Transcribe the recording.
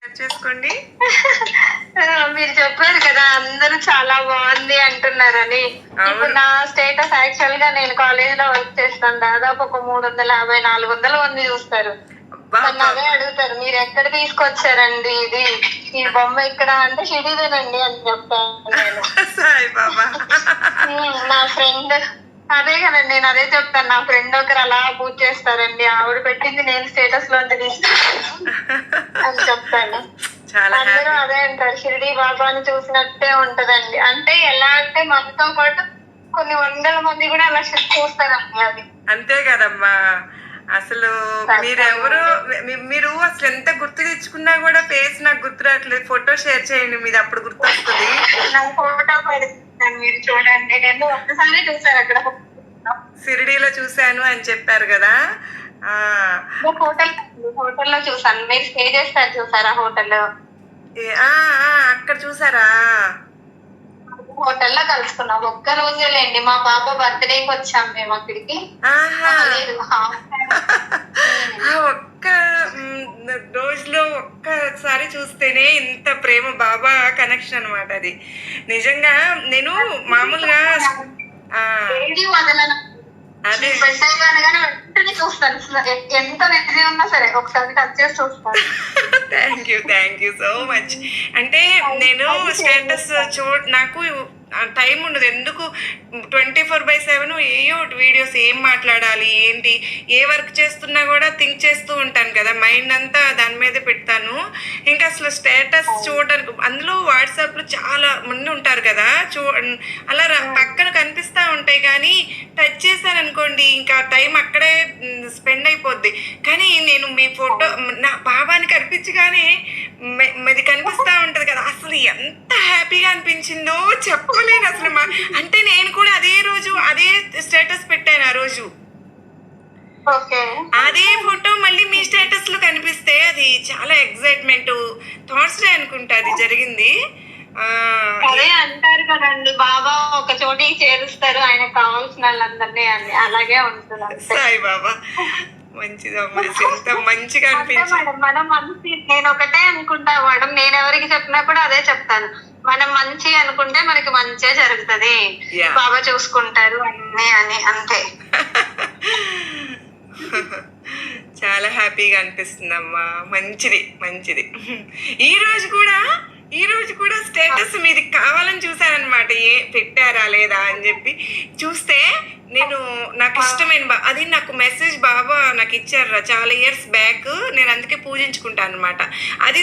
చేసుకోండి. మీరు చెప్పారు కదా అందరూ చాలా బాగుంది అంటున్నారని. ఇప్పుడు నా స్టేటస్ యాక్చువల్ గా నేను కాలేజ్ లో వర్క్ చేస్తాను. దాదాపు ఒక 350, 400 మంది చూస్తారు. నన్ను అదే అడుగుతారు, మీరు ఎక్కడ తీసుకొచ్చారండి ఇది, ఈ బొమ్మ ఇక్కడ అంటే షిరిడీదేనండి అని చెప్తాను నేను. సాయి బాబా. నా ఫ్రెండ్ అదే కదండి, నేను అదే చెప్తాను. నా ఫ్రెండ్ ఒకరు అలా పూజ చేస్తారండి, ఆవిడ పెట్టింది నేను స్టేటస్ లో అని చెప్తాను. అందరూ అదే అంటారు, షిరిడి బాబాని చూసినట్టే ఉంటదండి. అంటే ఎలా అంటే మనతో పాటు కొన్ని వందల మంది కూడా అలా చూస్తారండి అది. అంతే కదమ్మా. అసలు మీరెవరు, మీరు అసలు ఎంత గుర్తు తెచ్చుకున్నా కూడా ఫేస్ నాకు గుర్తు రావట్లేదు. ఫోటో షేర్ చేయండి మీది, అప్పుడు గుర్తు వస్తుంది. నాకు ఫోటో పెడతాను, మీరు చూడండి. నేను ఒక్కసారి చూసాను అక్కడ షిరిడీలో చూశాను అని చెప్పారు కదా. హోటల్లో చూసాను. మీరు స్టే చేస్తారు చూసారా హోటల్, అక్కడ చూసారా? హోటల్లో కలుసుకున్నాం. ఒక్క రోజే లేండి, మా పాప బర్త్డేకి వచ్చాం మేము అక్కడికి. ఒక్క రోజులో ఒక్కసారి చూస్తేనే ఇంత ప్రేమ, బాబా కనెక్షన్ అనమాట అది. నిజంగా నేను మామూలుగా అదే చూస్తాను, ఎంత నిద్ర ఉన్నా సరే ఒకసారి టచ్ చేసి చూస్తాను. Thank you so much. అంటే నేను స్టేటస్ నాకు టైం ఉండదు. ఎందుకు 24/7 ఏయో వీడియోస్, ఏం మాట్లాడాలి ఏంటి, ఏ వర్క్ చేస్తున్నా కూడా థింక్ చేస్తూ ఉంటాను కదా, మైండ్ అంతా దాని మీదే పెడతాను. ఇంకా అసలు స్టేటస్ చూడడానికి, అందులో వాట్సాప్లో చాలా మంది ఉంటారు కదా, అలా పక్కన కనిపిస్తూ ఉంటాయి, కానీ టచ్ చేశాను అనుకోండి ఇంకా టైం అక్కడే స్పెండ్ అయిపోద్ది. కానీ నేను మీ ఫోటో నా బాబాని కనిపించగానే ఇది కనిపిస్తూ ఉంటుంది కదా, అసలు ఎంత హ్యాపీగా అనిపించిందో చెప్పలేను అసలు. అంటే నేను కూడా అదే రోజు అదే స్టేటస్ పెట్టాను. ఆ రోజు అదే ఫోటో మళ్ళీ మీ స్టేటస్ లో కనిపిస్తే అది చాలా ఎక్సైట్మెంట్. థర్స్డే అనుకుంటా అది జరిగింది. అదే అంటారు కదండి, బాబా ఒక చోటికి చేరుస్తారు ఆయనకు కావాల్సిన వాళ్ళందరినీ అని. అలాగే ఉంటుంది సాయి బాబా. మంచిదమ్మా, ఎంత మంచిగా అనిపించింది. మనం మంచి, నేను ఒకటే అనుకుంటా మేడం, నేను ఎవరికి చెప్పినా కూడా అదే చెప్తాను, మనం మంచి అనుకుంటే మనకి మంచే జరుగుతుంది, బాబా చూసుకుంటారు అన్నీ అని. అంతే. చాలా హ్యాపీగా అనిపిస్తుంది అమ్మా. మంచిది. ఈ రోజు కూడా స్టేటస్ మీది కావాలని చూసానమాట, పెట్టారా లేదా అని చెప్పి చూస్తే నాకు ఇష్టమైన అది నాకు మెసేజ్ బాబా నాకు ఇచ్చారు చాలా ఇయర్స్ బ్యాక్. నేను అందుకే పూజించుకుంటాను అనమాట. అది